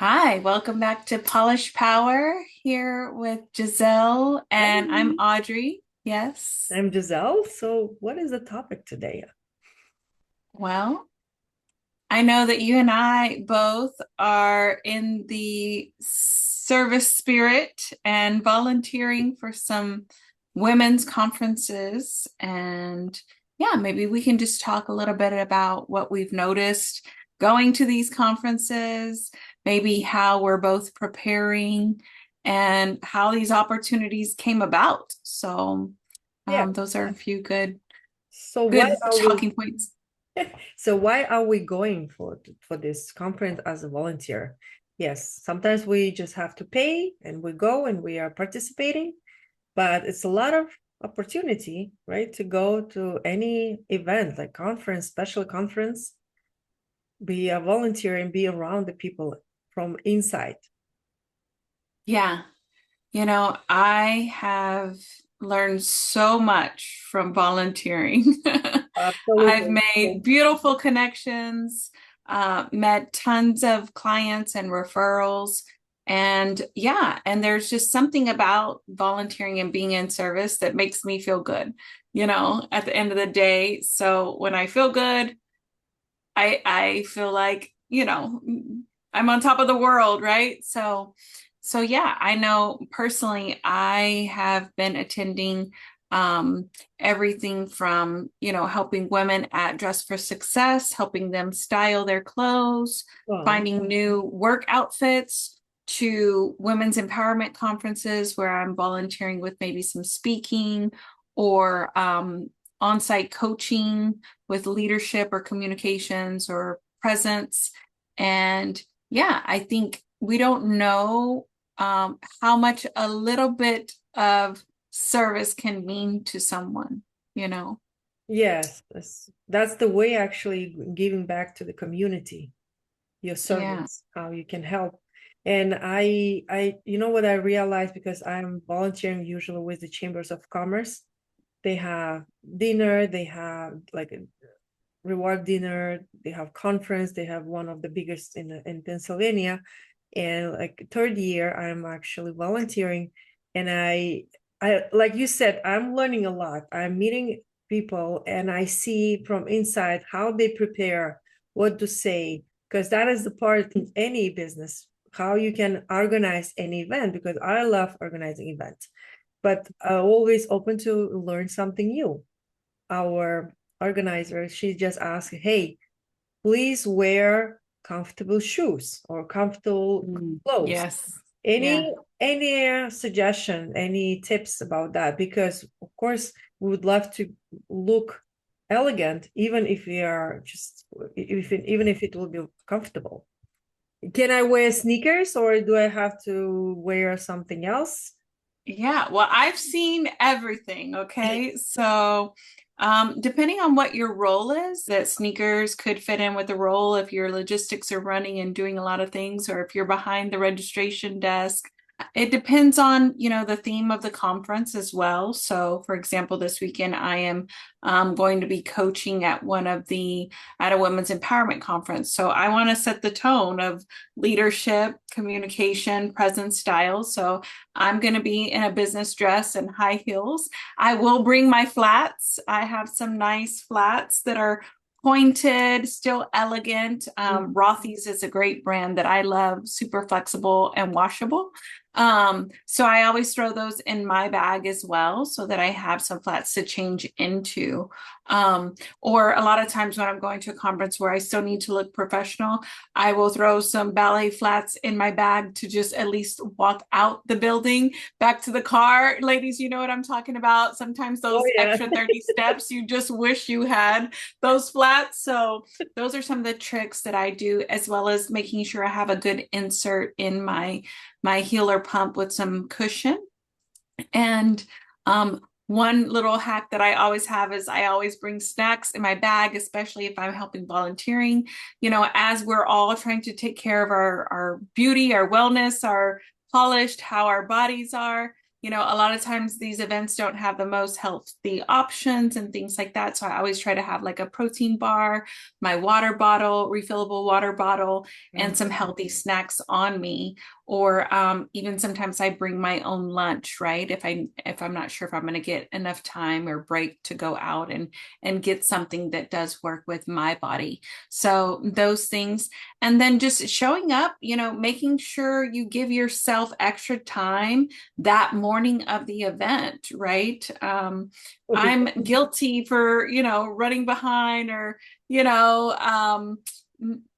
Hi, welcome back to Polish Power here with Giselle, and I'm Hi, Audrey. Yes. I'm Giselle. So, what is the topic today? Well, I know that you and I both are in the service spirit and volunteering for some women's conferences. And yeah, maybe we can just talk a little bit about what we've noticed going to these conferences, maybe how we're both preparing and how these opportunities came about. So, Yeah. those are a few good, So why good are we talking points. so why are we going for this conference as a volunteer? Yes, sometimes we just have to pay and we go and we are participating, but it's a lot of opportunity, right? To go to any event like conference, special conference, be a volunteer and be around the people from inside. Yeah. I have learned so much from volunteering. I've Absolutely. made beautiful connections, met tons of clients and referrals. And yeah, and there's just something about volunteering and being in service that makes me feel good, at the end of the day. So when I feel good, I feel like, I'm on top of the world, right? So yeah, I know personally I have been attending um everything from, helping women at Dress for Success, helping them style their clothes, Wow. finding new work outfits, to women's empowerment conferences where I'm volunteering with maybe some speaking or on-site coaching with leadership or communications or presence. And yeah, I think we don't know how much a little bit of service can mean to someone, you know? Yes, that's the way actually giving back to the community, your Yeah. service, how you can help. And you know what I realized because I'm volunteering usually with the chambers of commerce. They have dinner, they have like a reward dinner, they have conference, they have one of the biggest in Pennsylvania. And like third year, I'm actually volunteering, and I like you said, I'm learning a lot. I'm meeting people, and I see from inside how they prepare, what to say, because that is the part in any business, how you can organize an event. Because I love organizing events, but always open to learn something new. Our organizer, she just asked, "Hey, please wear comfortable shoes or comfortable clothes." Yes. Yeah. Any suggestion, any tips about that? Because of course we would love to look elegant, even if we are just even if it will be comfortable. Can I wear sneakers or do I have to wear something else? Yeah, well, I've seen everything, okay? So, depending on what your role is, that sneakers could fit in with the role if your logistics are running and doing a lot of things, or if you're behind the registration desk. It depends on, the theme of the conference as well. So, for example, this weekend I am going to be coaching at a women's empowerment conference. So I want to set the tone of leadership, communication, presence, style. So I'm going to be in a business dress and high heels. I will bring my flats. I have some nice flats that are pointed, still elegant. Rothy's is a great brand that I love, super flexible and washable. So I always throw those in my bag as well so that I have some flats to change into. Or a lot of times when I'm going to a conference where I still need to look professional, I will throw some ballet flats in my bag to just at least walk out the building back to the car. Ladies, you know what I'm talking about. Sometimes Oh those yeah. extra 30 steps, you just wish you had those flats. So those are some of the tricks that I do, as well as making sure I have a good insert in my healer pump with some cushion. And one little hack that I always have is I always bring snacks in my bag, especially if I'm helping volunteering. As we're all trying to take care of our beauty, our wellness, our polished, how our bodies are. a lot of times these events don't have the most healthy options and things like that. So I always try to have like a protein bar, my water bottle, refillable water bottle, and some healthy snacks on me. Or even sometimes I bring my own lunch, right? If I'm not sure if I'm going to get enough time or break to go out and get something that does work with my body. So those things. And then just showing up, making sure you give yourself extra time that morning of the event, right? Okay. I'm guilty for, running behind or, you know, um,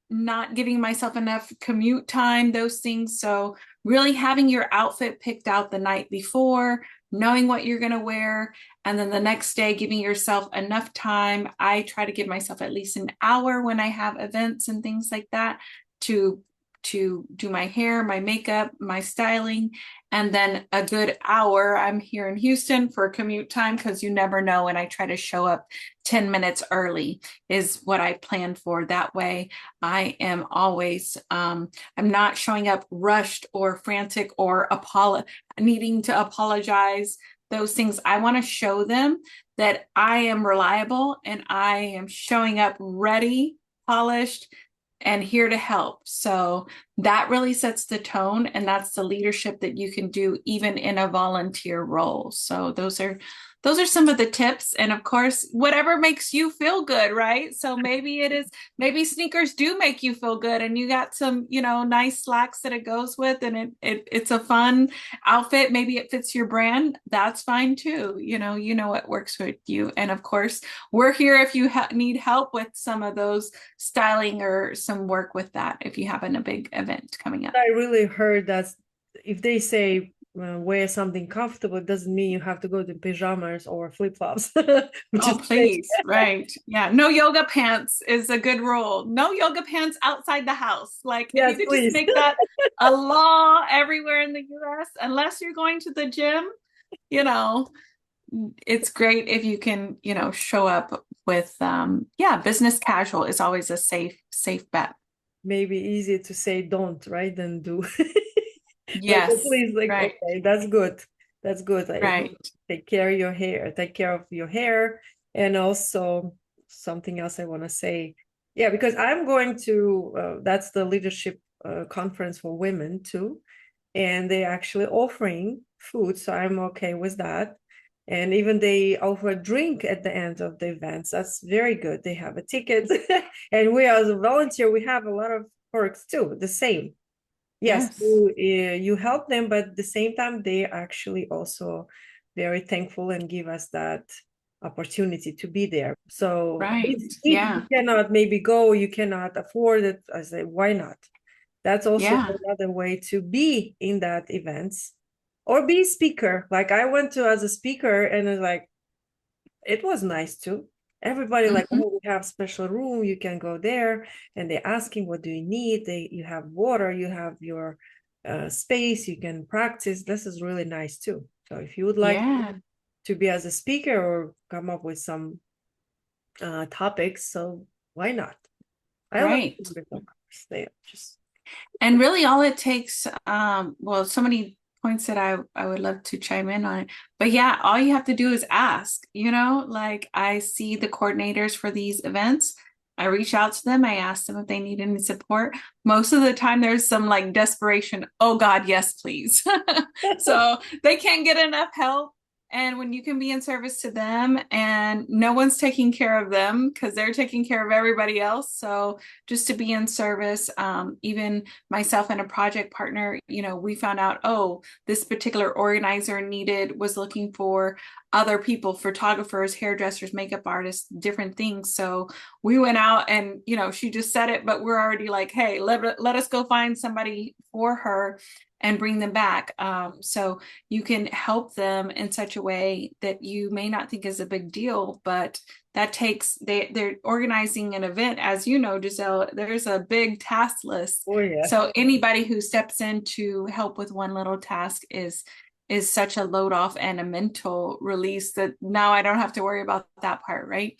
not giving myself enough commute time, those things. So, really having your outfit picked out the night before, knowing what you're going to wear, and then the next day giving yourself enough time. I try to give myself at least an hour when I have events and things like that to do my hair, my makeup, my styling, and then a good hour. I'm here in Houston for commute time because you never know. And I try to show up 10 minutes early is what I plan for. That way I am always, I'm not showing up rushed or frantic or needing to apologize. Those things, I want to show them that I am reliable and I am showing up ready, polished, and here to help. So that really sets the tone, and that's the leadership that you can do even in a volunteer role. So those are some of the tips, and of course whatever makes you feel good, right? So maybe sneakers do make you feel good and you got some nice slacks that it goes with, and it's a fun outfit. Maybe it fits your brand. That's fine too. What works with you. And of course we're here if you need help with some of those styling or some work with that if you have a big event coming up. I really heard that if they say wear something comfortable, it doesn't mean you have to go to pajamas or flip-flops. Oh, Just please. Right. Yeah. No yoga pants is a good rule. No yoga pants outside the house. Like, if you yes, could just please. make that a law everywhere in the US, unless you're going to the gym, you know, it's great if you can, show up with, yeah, business casual is always a safe bet. Maybe easier to say don't, right, than do. Like at Yes. least like Right. okay, that's good. That's good. Like Right. take care of your hair, take care of your hair, and also something else I want to say. Yeah, because I'm going to that's the leadership conference for women too, and they're actually offering food, so I'm okay with that. And even they offer a drink at the end of the events. That's very good. They have a ticket, and we as a volunteer, we have a lot of perks too. The same. Yes, Yes. you help them, but at the same time, they actually also very thankful and give us that opportunity to be there. So Right. if you Yeah. cannot maybe go, you cannot afford it, I say, why not? That's also Yeah. another way to be in that events or be a speaker. Like I went to as a speaker and it's like, it was nice too. Everybody like, Mhm. oh, we have special room, you can go there. And they're asking, what do you need? You have water, you have your space, you can practice. This is really nice too. So if you would like Yeah. to be as a speaker or come up with some topics, so why not? I love Right. they just And really all it takes, well, so many points that I would love to chime in on it. But yeah, all you have to do is ask, like I see the coordinators for these events. I reach out to them. I ask them if they need any support. Most of the time there's some like desperation. Oh God, yes, please. So they can't get enough help. And when you can be in service to them and no one's taking care of them because they're taking care of everybody else. So just to be in service, even myself and a project partner, we found out, oh, this particular organizer was looking for other people, photographers, hairdressers, makeup artists, different things. So we went out and, she just said it, but we're already like, hey, let us go find somebody for her and bring them back. So you can help them in such a way that you may not think is a big deal, but that takes they're organizing an event, as you know, Giselle, there's a big task list. oh yeah. So anybody who steps in to help with one little task is such a load off and a mental release that now I don't have to worry about that part, right?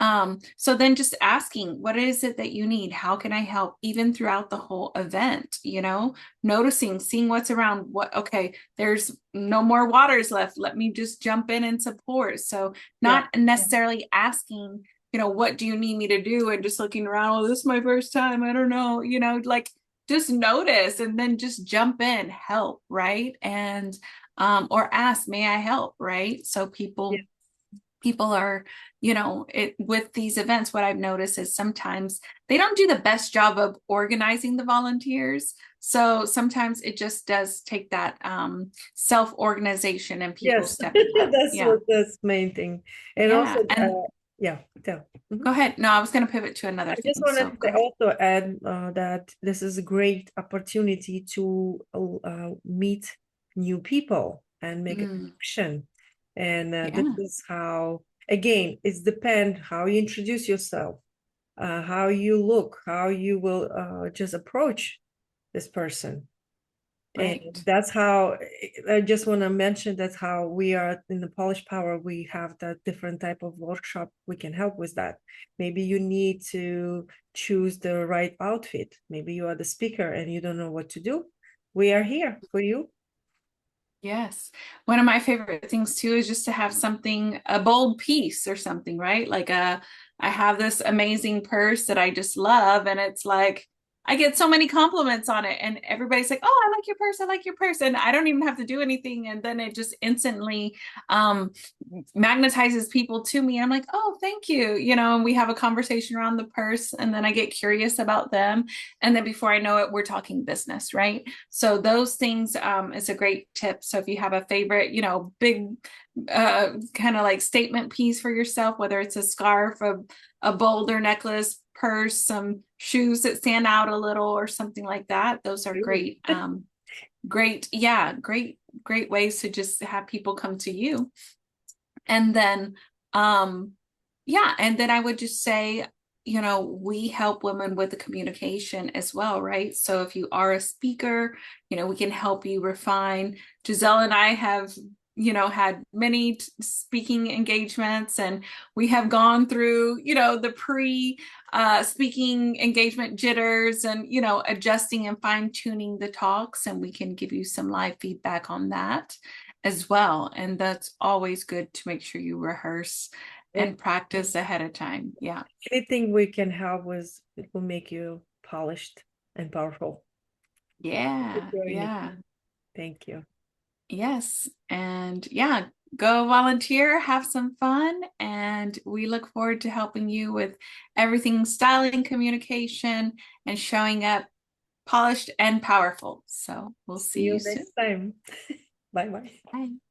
So then just asking, what is it that you need? How can I help? Even throughout the whole event, noticing, seeing what's around, okay, there's no more waters left. Let me just jump in and support. So Yeah. not necessarily asking, what do you need me to do? And just looking around, oh, this is my first time. I don't know, like just notice and then just jump in, help, right? And or ask, may I help? Right. So Yeah. people are, with these events, what I've noticed is sometimes they don't do the best job of organizing the volunteers. So sometimes it just does take that self-organization and people Yes, stepping up. that's Yeah. what that's main thing. And also, Yeah. And yeah, tell. Mhm. go ahead. No, I was going to pivot to I another just thing. So wanted go to ahead. also add that this is a great opportunity to meet new people and make a Mm, connection. And this yeah. is how, again, it's depend how you introduce yourself, how you look, how you will just approach this person. And Right. that's how I just want to mention that's how we are in the Polish Power. We have that different type of workshop. We can help with that. Maybe you need to choose the right outfit. Maybe you are the speaker and you don't know what to do. We are here for you. Yes. One of my favorite things too is just to have something, a bold piece or something, right? I have this amazing purse that I just love, and it's like, I get so many compliments on it, and everybody's like, oh, I like your purse. I like your purse. And I don't even have to do anything. And then it just instantly um, magnetizes people to me. I'm like, oh, thank you. And we have a conversation around the purse, and then I get curious about them. And then before I know it, we're talking business, right? So those things is a great tip. So if you have a favorite, big kind of like statement piece for yourself, whether it's a scarf, a boulder necklace, purse, some shoes that stand out a little or something like that, those are Ooh. great. Great ways to just have people come to you. And then um yeah, and then I would just say, we help women with the communication as well, right? So if you are a speaker, we can help you refine. Giselle and I have, had many speaking engagements, and we have gone through, the pre speaking engagement jitters, and adjusting and fine tuning the talks, and we can give you some live feedback on that as well. And that's always good to make sure you rehearse And and practice ahead of time. Yeah. anything we can help with, it will make you polished and powerful. Yeah. Yeah. Thank you. Yes. And yeah, go volunteer, have some fun, and we look forward to helping you with everything styling, communication, and showing up polished and powerful. So we'll see See you you soon. next time. Bye bye. Bye.